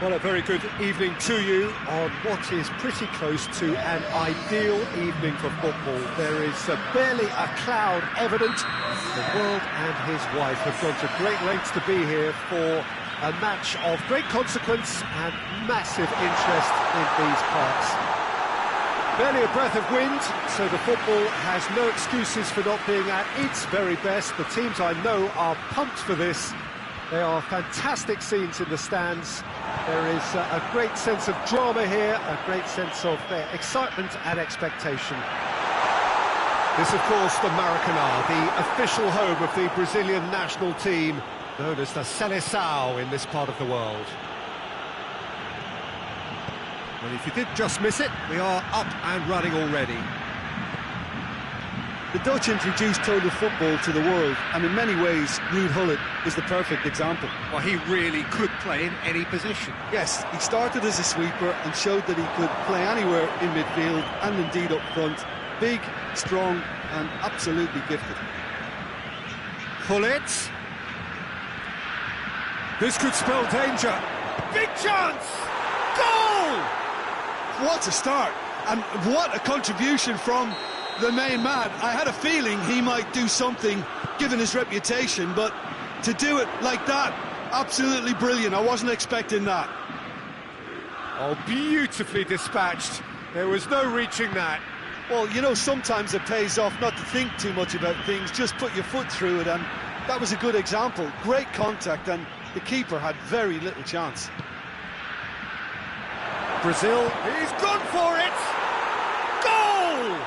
Well, a very good evening to you on what is pretty close to an ideal evening for football. There is barely a cloud evident. The world and his wife have gone to great lengths to be here for a match of great consequence and massive interest in these parts. Barely a breath of wind, so the football has no excuses for not being at its very best. The teams I know are pumped for this. They are fantastic scenes in the stands. There is a great sense of drama here, a great sense of excitement and expectation. This, of course, the Maracanã, the official home of the Brazilian national team, known as the Seleção in this part of the world. Well, if you did just miss it, we are up and running already. The Dutch introduced total football to the world, and in many ways, Ruud Gullit is the perfect example. Well, he really could play in any position. Yes, he started as a sweeper and showed that he could play anywhere in midfield and indeed up front. Big, strong, and absolutely gifted. Gullit. This could spell danger. Big chance! Goal! What a start, and what a contribution from the main man. I had a feeling he might do something, given his reputation, but to do it like that, absolutely brilliant. I wasn't expecting that. Oh, beautifully dispatched. There was no reaching that. Well, you know, sometimes it pays off not to think too much about things, just put your foot through it, and that was a good example. Great contact, and the keeper had very little chance. Brazil, he's gone for it! Goal!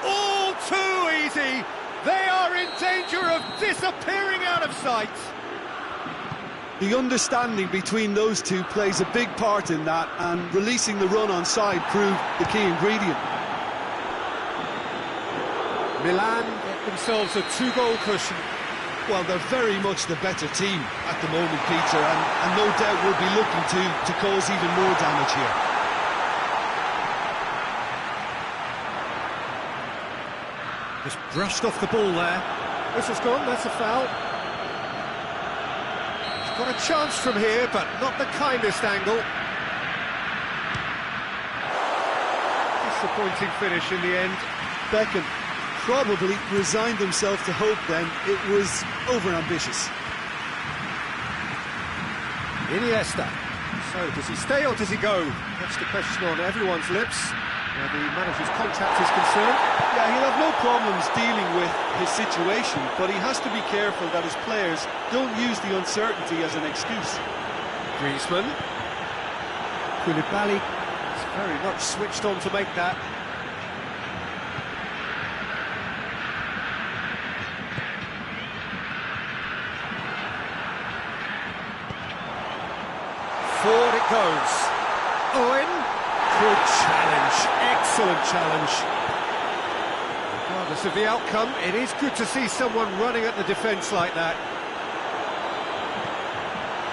All too easy. They are in danger of disappearing out of sight. The understanding between those two plays a big part in that, and releasing the run on side proved the key ingredient. Milan get themselves a two-goal cushion. Well, they're very much the better team at the moment, Peter, and no doubt will be looking to cause even more damage here. Just brushed off the ball there. This has gone, that's a foul. He's got a chance from here, but not the kindest angle. Disappointing finish in the end. Beckham probably resigned himself to hope then. It was over-ambitious. Iniesta. So, does he stay or does he go? That's the question on everyone's lips, where the manager's contract is concerned. Yeah, he'll have no problems dealing with his situation, but he has to be careful that his players don't use the uncertainty as an excuse. Griezmann. Koulibaly is very much switched on to make that. Forward it goes. Owen. Good challenge. Excellent challenge. Regardless of the outcome, it is good to see someone running at the defence like that.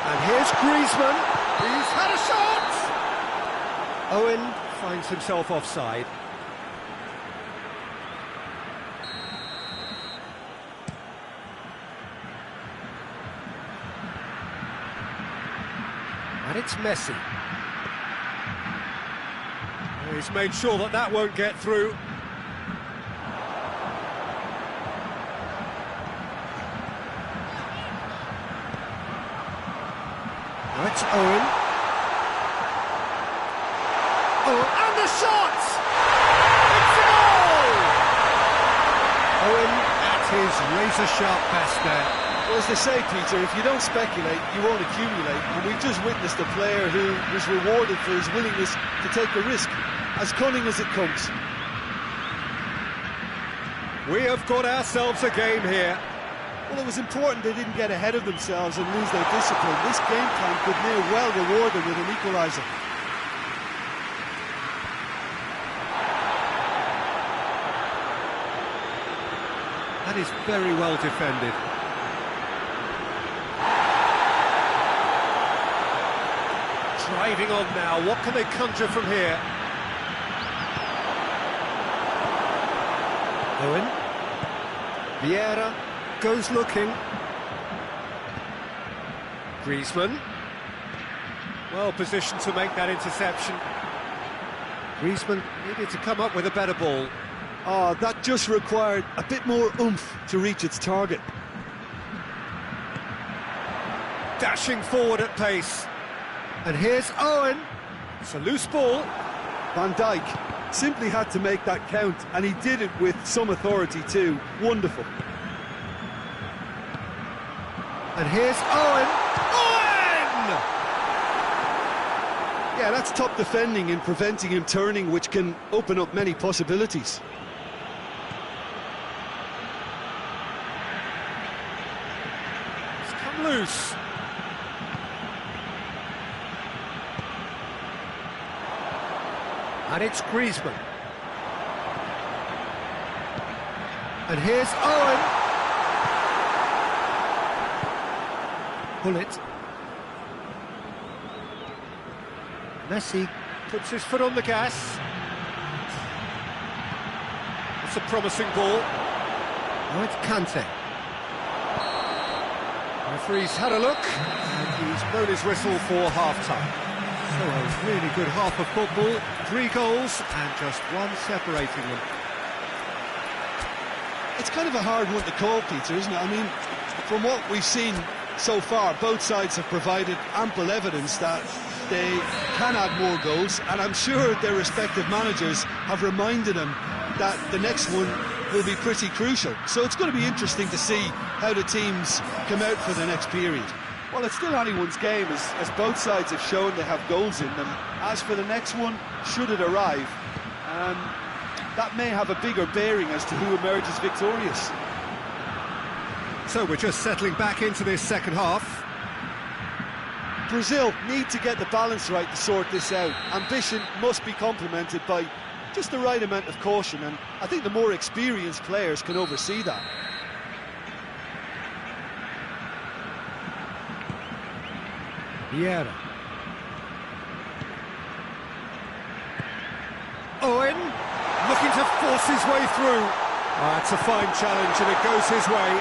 And here's Griezmann. He's had a shot! Owen finds himself offside. And it's Messi. He's made sure that that won't get through. That's Owen. Oh, and the shot! It's a goal! Owen at his razor-sharp best there. Well, as they say, Peter, if you don't speculate, you won't accumulate. And we've just witnessed a player who was rewarded for his willingness to take a risk, as cunning as it comes. We have got ourselves a game here. Well, it was important they didn't get ahead of themselves and lose their discipline. This game plan could near well reward them with an equaliser. That is very well defended. Driving on now, what can they conjure from here? Owen. Vieira goes looking. Griezmann. Well positioned to make that interception. Griezmann needed to come up with a better ball. Oh, that just required a bit more oomph to reach its target. Dashing forward at pace. And here's Owen. It's a loose ball. Van Dijk simply had to make that count, and he did it with some authority too. Wonderful. And here's Owen. Owen! Yeah, that's top defending and preventing him turning, which can open up many possibilities. It's come loose. And it's Griezmann. And here's Owen. Bullet. Messi puts his foot on the gas. It's a promising ball. Now it's Kante. Referee's had a look, and he's blown his whistle for half-time. So a really good half of football, 3 goals and just one separating them. It's kind of a hard one to call, Peter, isn't it? I mean, from what we've seen so far, both sides have provided ample evidence that they can add more goals, and I'm sure their respective managers have reminded them that the next one will be pretty crucial. So it's going to be interesting to see how the teams come out for the next period. Well, it's still anyone's game, as both sides have shown they have goals in them. As for the next one, should it arrive, that may have a bigger bearing as to who emerges victorious. So we're just settling back into this second half. Brazil need to get the balance right to sort this out. Ambition must be complemented by just the right amount of caution, and I think the more experienced players can oversee that. Vieira. Owen, looking to force his way through. Oh, it's a fine challenge and it goes his way.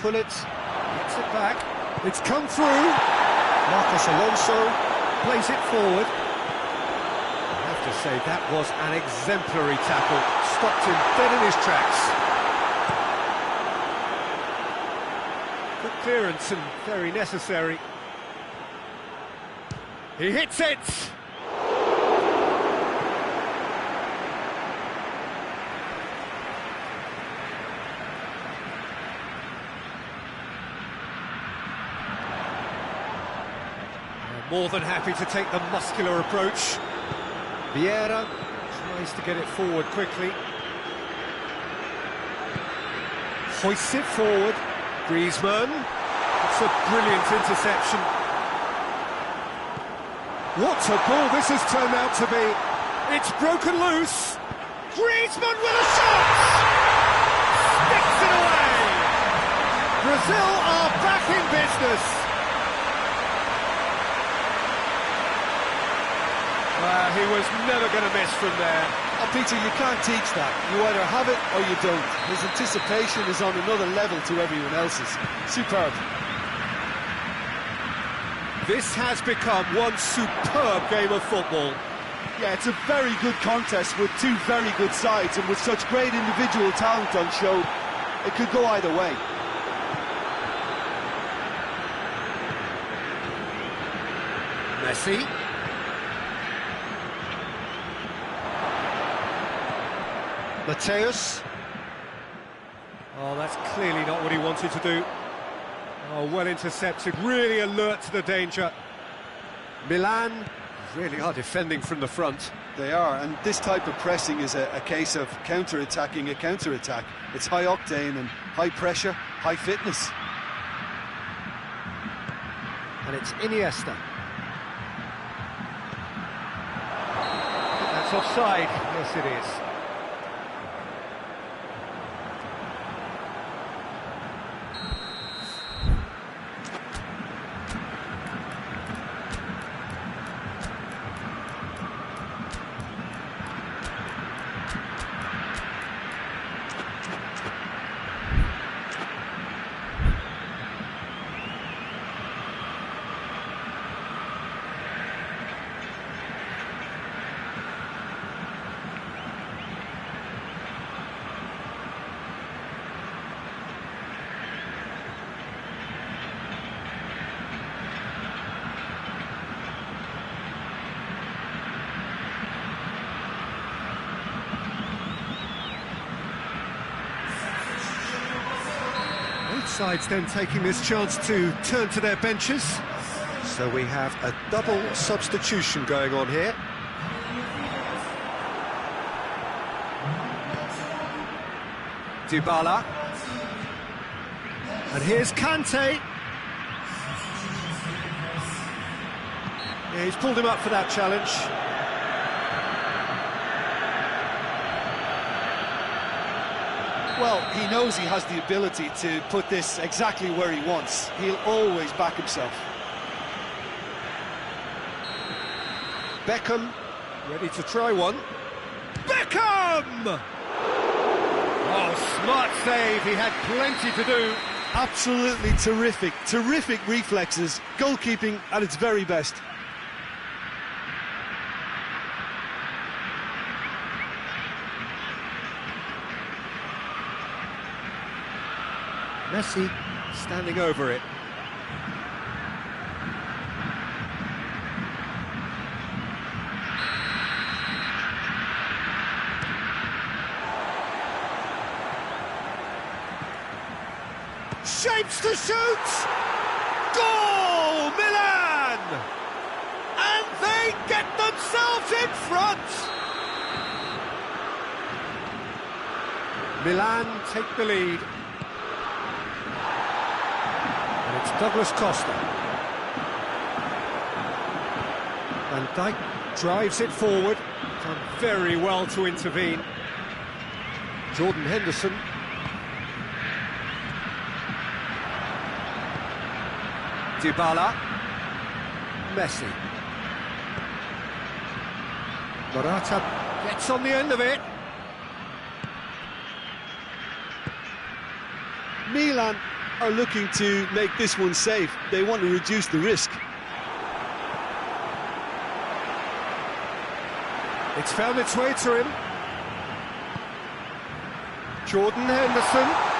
Pull it, gets it back. It's come through. Marcos Alonso plays it forward. I have to say, that was an exemplary tackle. Stopped him dead in his tracks. Good clearance and very necessary. He hits it! More than happy to take the muscular approach. Vieira tries to get it forward quickly. Hoists it forward. Griezmann. It's a brilliant interception. What a ball this has turned out to be. It's broken loose. Griezmann with a shot! Sticks it away! Brazil are back in business. He was never going to miss from there. Oh, Peter, you can't teach that. You either have it or you don't. His anticipation is on another level to everyone else's. Superb. This has become one superb game of football. Yeah, it's a very good contest with two very good sides, and with such great individual talent on show, it could go either way. Messi. Mateus. Oh, that's clearly not what he wanted to do. Oh, well intercepted, really alert to the danger. Milan really are defending from the front. They are, and this type of pressing is a case of counter-attacking a counter-attack. It's high octane and high pressure, high fitness. And it's Iniesta. That's offside. Yes, it is. sides then taking this chance to turn to their benches. So we have a double substitution going on here. Dybala. And here's Kante. Yeah, he's pulled him up for that challenge. Well, he knows he has the ability to put this exactly where he wants. He'll always back himself. Beckham, ready to try one. Beckham! Oh, smart save, he had plenty to do. Absolutely terrific, terrific reflexes. Goalkeeping at its very best. Messi standing over it. Shapes to shoot! Goal! Milan! And they get themselves in front! Milan take the lead. And it's Douglas Costa. Van Dijk drives it forward. Done very well to intervene. Jordan Henderson. Dybala, Messi. Morata gets on the end of it. Milan are looking to make this one safe. They want to reduce the risk. It's found its way to him. Jordan Henderson.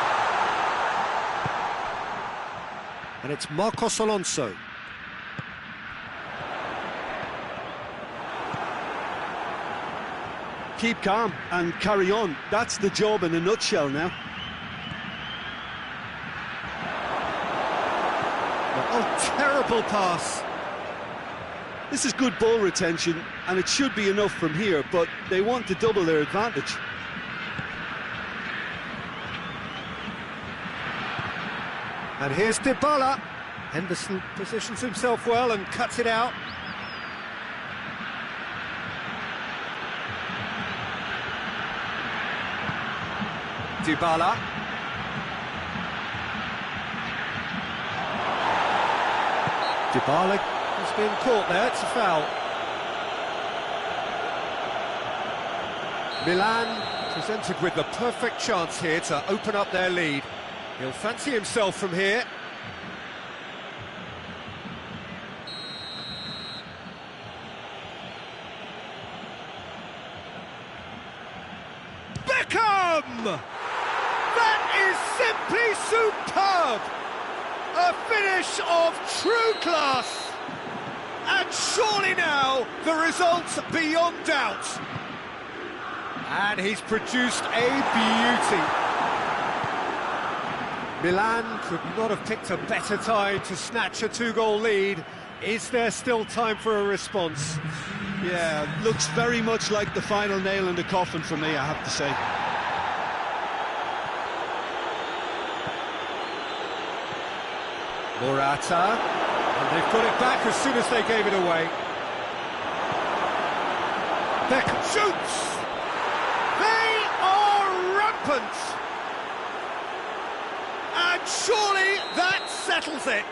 And it's Marcos Alonso. Keep calm and carry on. That's the job in a nutshell now. Oh, terrible pass. This is good ball retention, and it should be enough from here, but they want to double their advantage. And here's Dybala. Henderson positions himself well and cuts it out. Dybala. Dybala has been caught there, it's a foul. Milan presented with the perfect chance here to open up their lead. He'll fancy himself from here. Beckham! That is simply superb! A finish of true class! And surely now the result's beyond doubt. And he's produced a beauty. Milan could not have picked a better time to snatch a two-goal lead. Is there still time for a response? Yeah, looks very much like the final nail in the coffin for me, I have to say. Morata, and they've got it back as soon as they gave it away. Beckham shoots! They are rampant! And surely that settles it.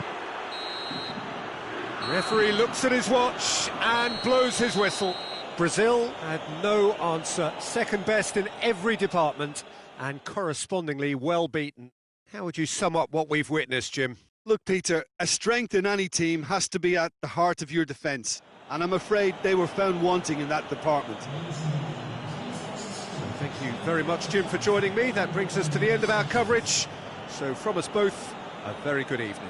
Referee looks at his watch and blows his whistle. Brazil had no answer. Second best in every department and correspondingly well beaten. How would you sum up what we've witnessed, Jim? Look, Peter, a strength in any team has to be at the heart of your defence, and I'm afraid they were found wanting in that department. Thank you very much, Jim, for joining me. That brings us to the end of our coverage. So from us both, a very good evening.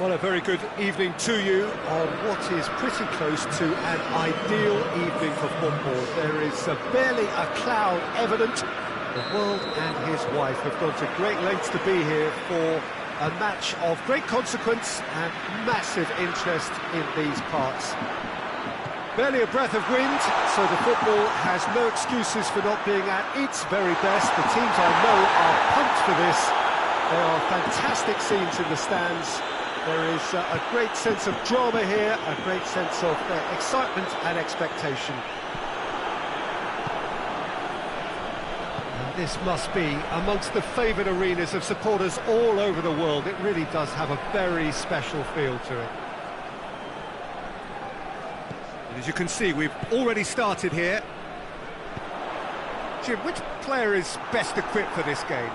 Well, a very good evening to you on what is pretty close to an ideal evening for football. There is barely a cloud evident. The world and his wife have gone to great lengths to be here for a match of great consequence and massive interest in these parts. Barely a breath of wind, so the football has no excuses for not being at its very best. The teams I know are pumped for this. There are fantastic scenes in the stands. There is a great sense of drama here, a great sense of excitement and expectation. And this must be amongst the favoured arenas of supporters all over the world. It really does have a very special feel to it. And as you can see, we've already started here. Jim, which player is best equipped for this game?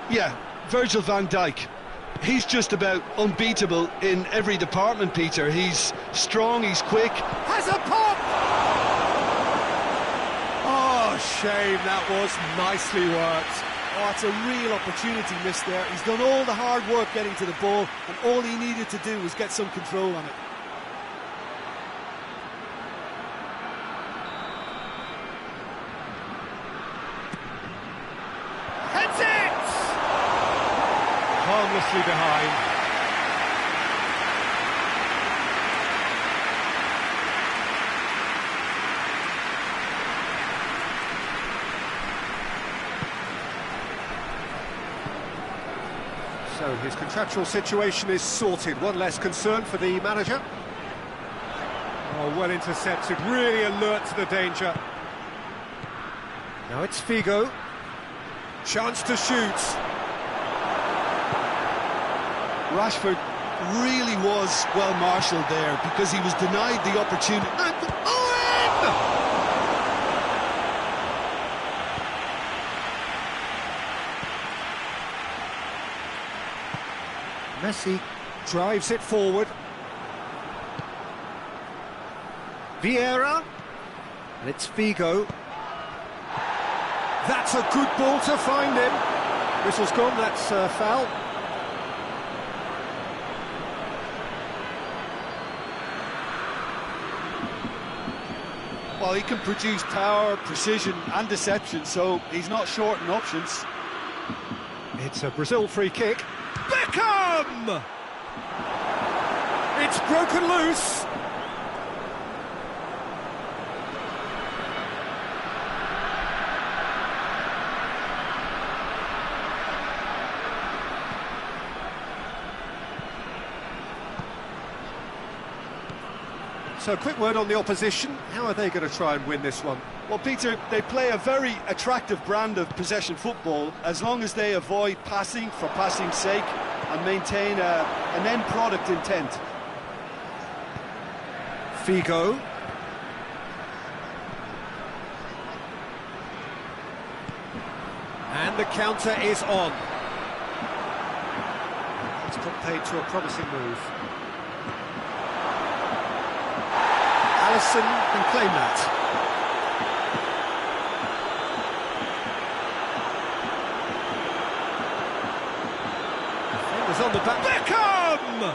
Yeah, Virgil van Dijk. He's just about unbeatable in every department, Peter. He's strong, he's quick. Has a pop! Oh, shame, that was nicely worked. Oh, it's a real opportunity missed there. He's done all the hard work getting to the ball, and all he needed to do was get some control on it. Heads it! Harmlessly behind. So his contractual situation is sorted. One less concern for the manager. Oh, well intercepted, really alert to the danger. Now it's Figo. Chance to shoot. Rashford really was well marshalled there because he was denied the opportunity. And Owen! Messi drives it forward. Vieira. And it's Figo. That's a good ball to find him. Whistle's gone, that's foul. Well, he can produce power, precision and deception, so he's not short in options. It's a Brazil free kick. Beckham! It's broken loose. So a quick word on the opposition. How are they going to try and win this one? Well, Peter, they play a very attractive brand of possession football as long as they avoid passing for passing's sake and maintain an end product intent. Figo. And the counter is on. It's got paid to a promising move. Alisson can claim that. Defenders on the back. Beckham!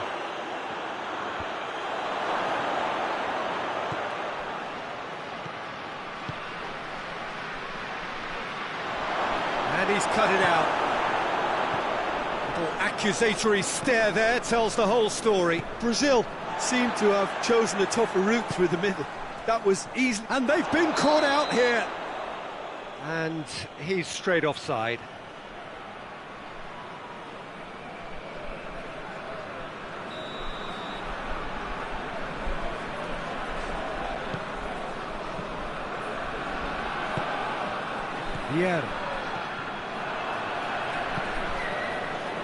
And he's cut it out. Little accusatory stare there tells the whole story. Brazil seem to have chosen a tougher route through the middle. That was easy. And they've been caught out here. And he's straight offside. Vieira.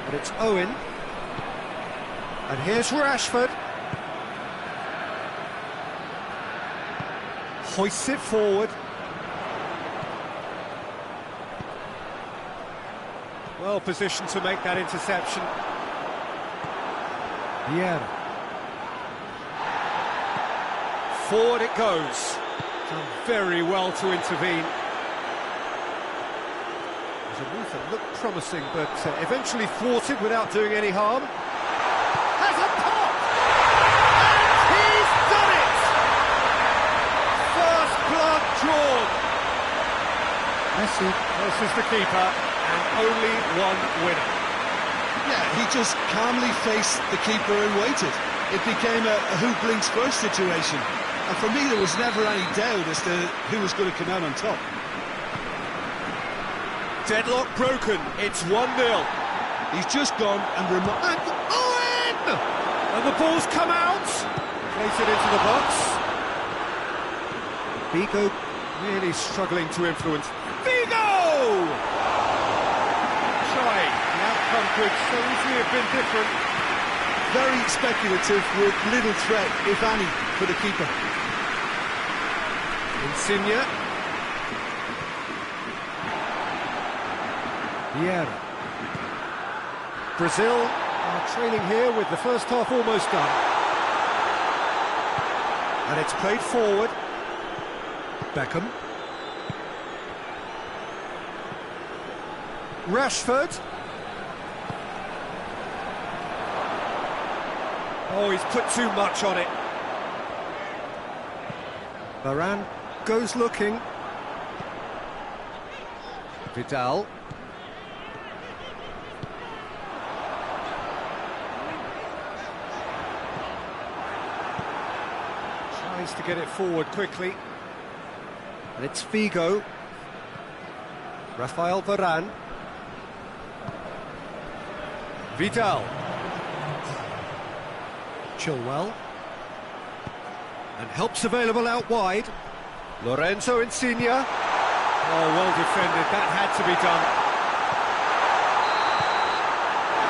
But it's Owen. And here's Rashford. Hoists it forward. Well positioned to make that interception. Vieira. Forward it goes. Done very well to intervene. It was a move that looked promising, but eventually thwarted without doing any harm. Has a Messi versus the keeper, and only one winner. Yeah, he just calmly faced the keeper and waited. It became a who blinks first situation. And for me, there was never any doubt as to who was going to come out on top. Deadlock broken, it's 1-0. He's just gone and Owen! And the ball's come out. Place it into the box. Vigo really struggling to influence. Vigo! Trying. The outcome could so easily have been different. very speculative with little threat, if any, for the keeper. Insigne. Vieira. Brazil are trailing here with the first half almost done. And it's played forward. Beckham. Rashford. Oh, he's put too much on it. Varane goes looking. Vidal. Tries to get it forward quickly. And it's Figo. Rafael Varane. Vidal. Chilwell. And help's available out wide. Lorenzo Insigne. Oh, well defended. That had to be done.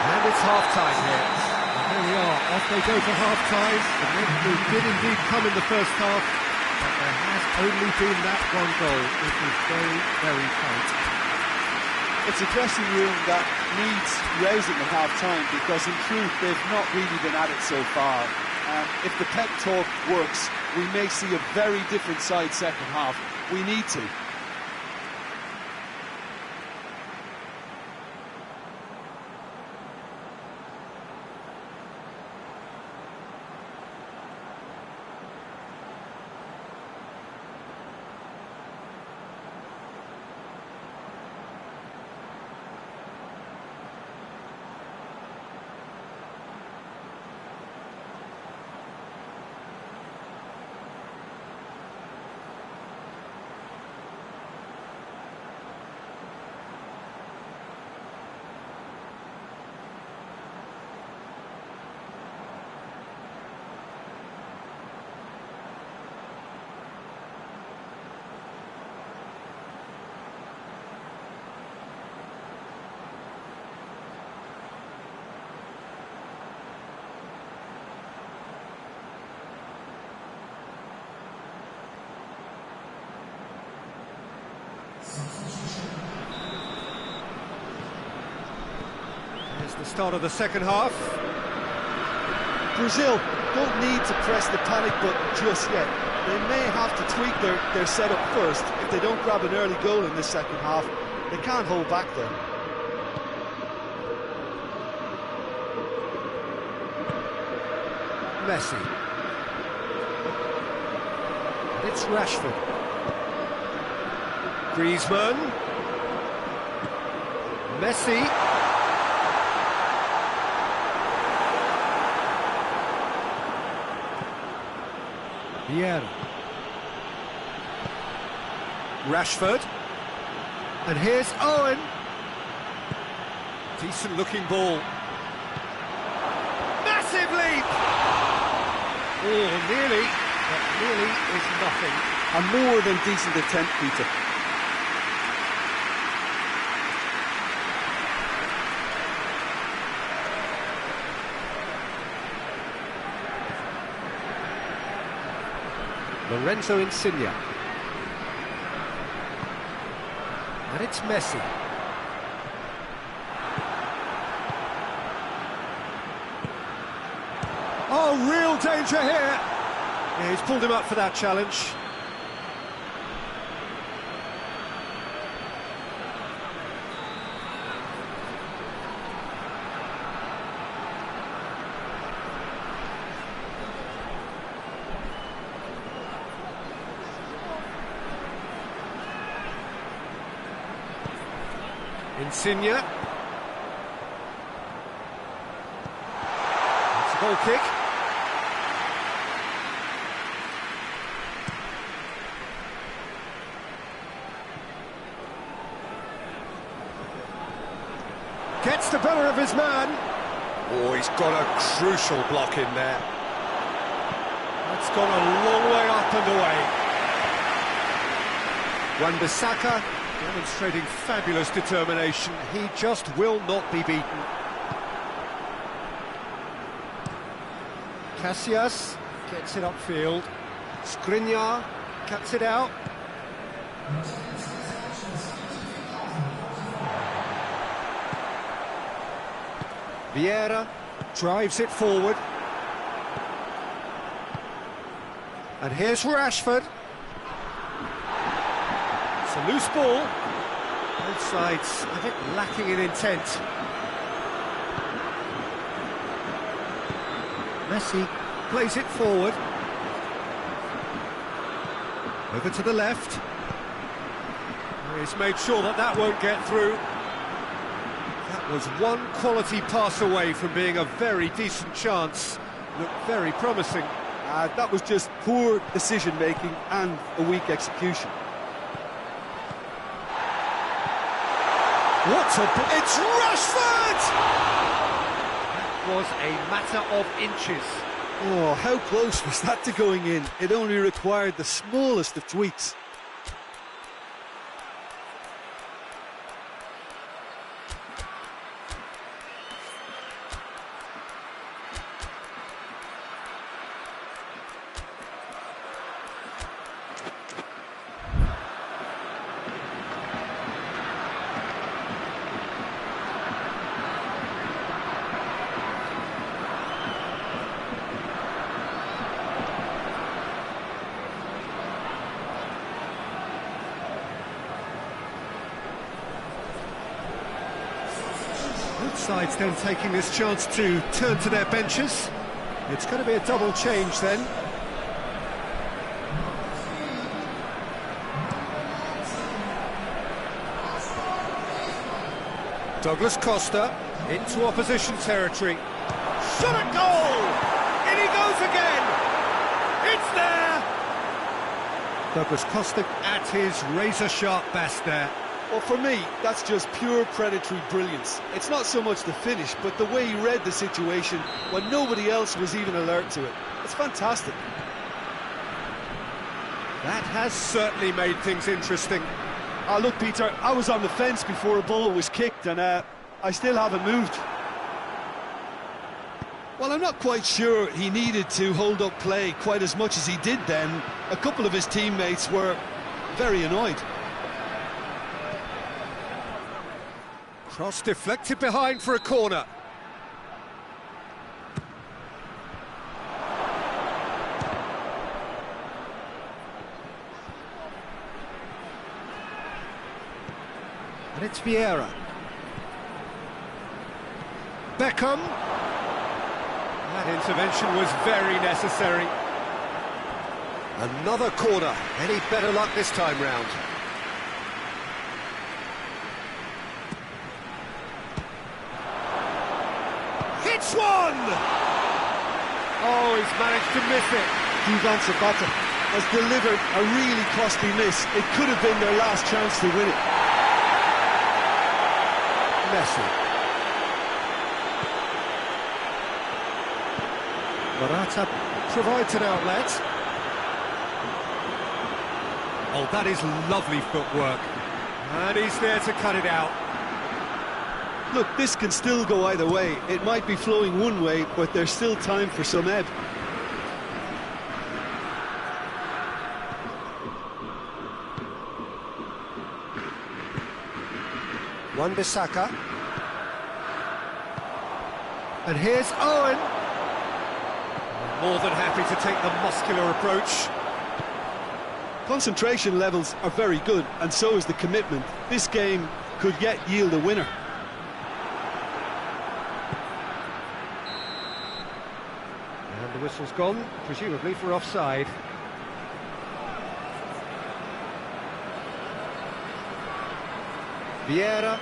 And it's half-time here. And here we are. Off they go for half-time. The breakthrough did indeed come in the first half, but there has only been that one goal. It was very, very tight. It's a dressing room that needs rousing at half-time, because in truth they've not really been at it so far. If the pep talk works, we may see a very different side second half. We need to. Here's the start of the second half. Brazil don't need to press the panic button just yet. They may have to tweak their setup first. If they don't grab an early goal in this second half, they can't hold back then. Messi. And it's Rashford. Griezmann. Messi. Vieira. Rashford. And here's Owen. Decent looking ball. Massive leap! Oh, nearly, but nearly is nothing. A more than decent attempt, Peter. Lorenzo Insigne. And it's Messi. Oh, real danger here. Yeah, he's pulled him up for that challenge. Insigne. It's a goal kick. Gets the better of his man. Oh, he's got a crucial block in there. That's gone a long way up and away. Wan-Bissaka demonstrating fabulous determination. He just will not be beaten. Casillas gets it upfield. Skriniar cuts it out. Vieira drives it forward. And here's Rashford. It's a loose ball. Both sides a bit lacking in intent. Messi plays it forward. Over to the left. He's made sure that that won't get through. That was one quality pass away from being a very decent chance. Looked very promising. That was just poor decision-making and a weak execution. What a... It's Rashford! That was a matter of inches. Oh, how close was that to going in? It only required the smallest of tweaks. Both sides then taking this chance to turn to their benches. It's going to be a double change then. Douglas Costa into opposition territory. Shot at goal! In he goes again! It's there! Douglas Costa at his razor-sharp best there. Well, for me, that's just pure predatory brilliance. It's not so much the finish, but the way he read the situation when nobody else was even alert to it. It's fantastic. That has certainly made things interesting. Look, Peter, I was on the fence before a ball was kicked, and I still haven't moved. Well, I'm not quite sure he needed to hold up play quite as much as he did then. A couple of his teammates were very annoyed. Cross deflected behind for a corner. And it's Vieira. Beckham. That intervention was very necessary. Another corner. Any better luck this time round? Hits one! Oh, he's managed to miss it. Duvan Zapata has delivered a really costly miss. It could have been their last chance to win it. Messi. Morata provides an outlet. Oh, that is lovely footwork. And he's there to cut it out. Look, this can still go either way. It might be flowing one way, but there's still time for some ebb. Wan-Bissaka. And here's Owen. More than happy to take the muscular approach. Concentration levels are very good, and so is the commitment. This game could yet yield a winner. And the whistle's gone, presumably for offside. Vieira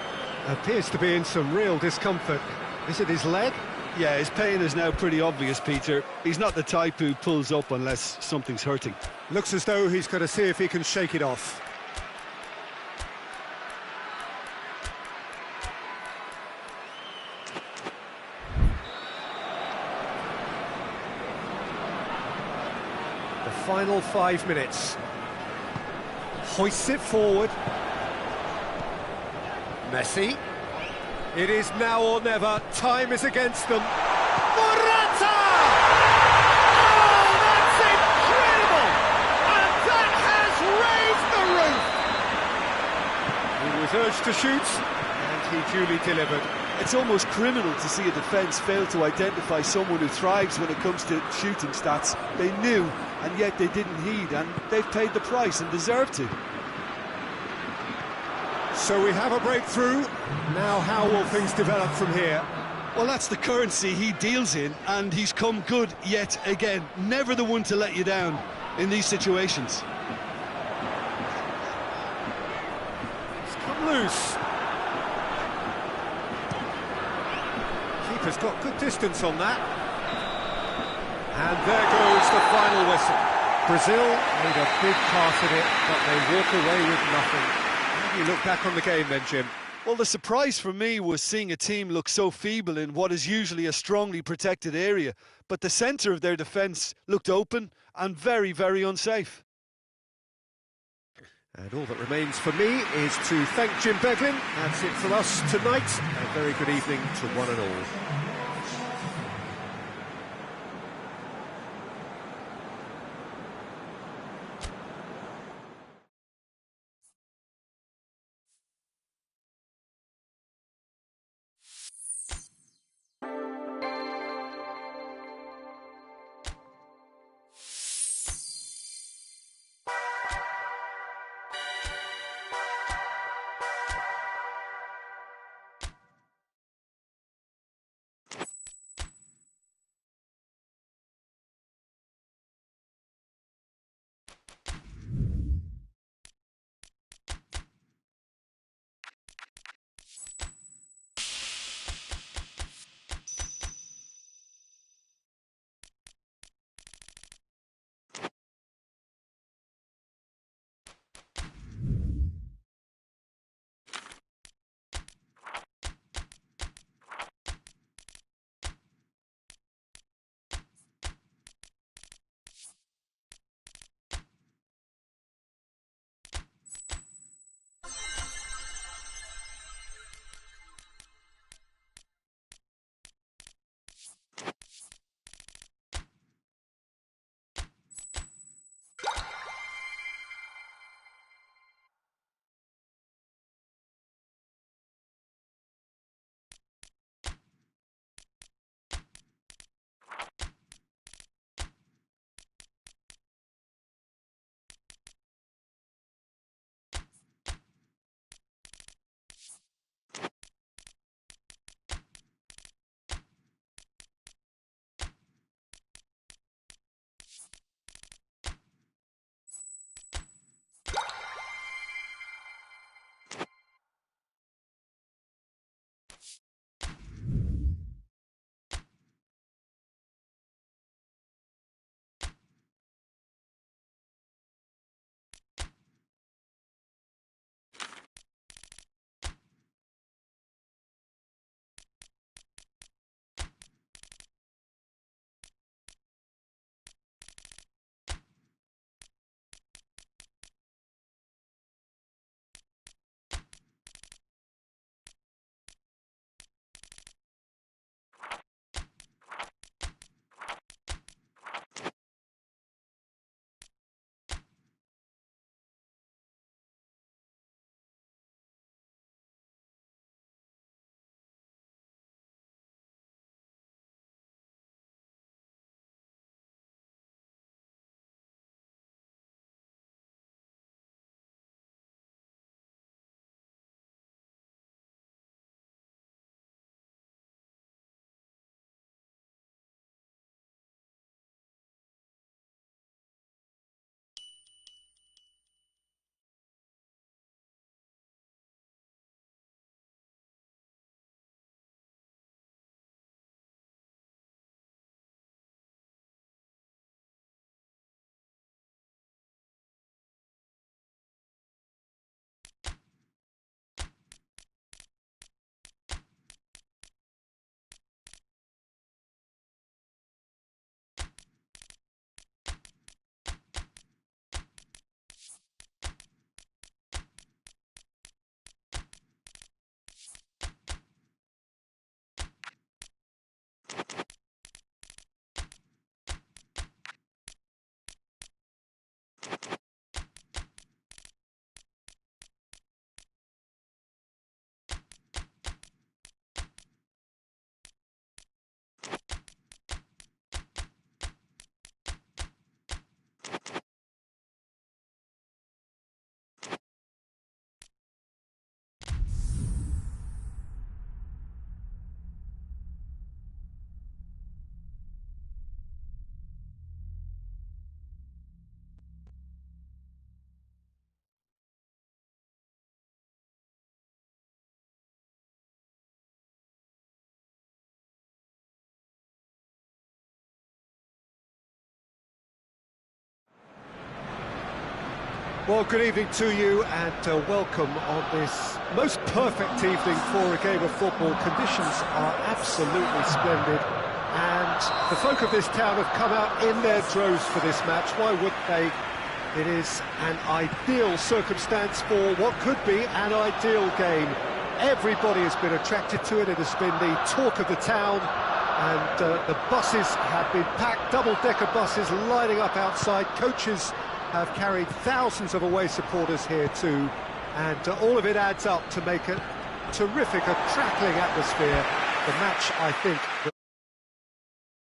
appears to be in some real discomfort. Is it his leg? Yeah, his pain is now pretty obvious, Peter. He's not the type who pulls up unless something's hurting. Looks as though he's going to see if he can shake it off. The final 5 minutes. Hoists it forward. Messi. It is now or never. Time is against them. Morata! Oh, that's incredible! And that has raised the roof! He was urged to shoot, and he duly delivered. It's almost criminal to see a defence fail to identify someone who thrives when it comes to shooting stats. They knew, and yet they didn't heed, and they've paid the price and deserve to. So we have a breakthrough. Now how will things develop from here? Well, that's the currency he deals in, and he's come good yet again. Never the one to let you down in these situations. It's come loose. Keeper's got good distance on that. And there goes the final whistle. Brazil made a big part of it, but they walk away with nothing. How do you look back on the game then, Jim? Well, the surprise for me was seeing a team look so feeble in what is usually a strongly protected area, but the centre of their defence looked open and very, very unsafe. And all that remains for me is to thank Jim Beglin. That's it for us tonight. A very good evening to one and all. Well, good evening to you and welcome on this most perfect evening for a game of football. Conditions are absolutely splendid and the folk of this town have come out in their droves for this match. Why would they? It is an ideal circumstance for what could be an ideal game. Everybody has been attracted to it. It has been the talk of the town, and the buses have been packed, double-decker buses lining up outside. Coaches have carried thousands of away supporters here too, and all of it adds up to make a terrific, a crackling atmosphere. The match, I think,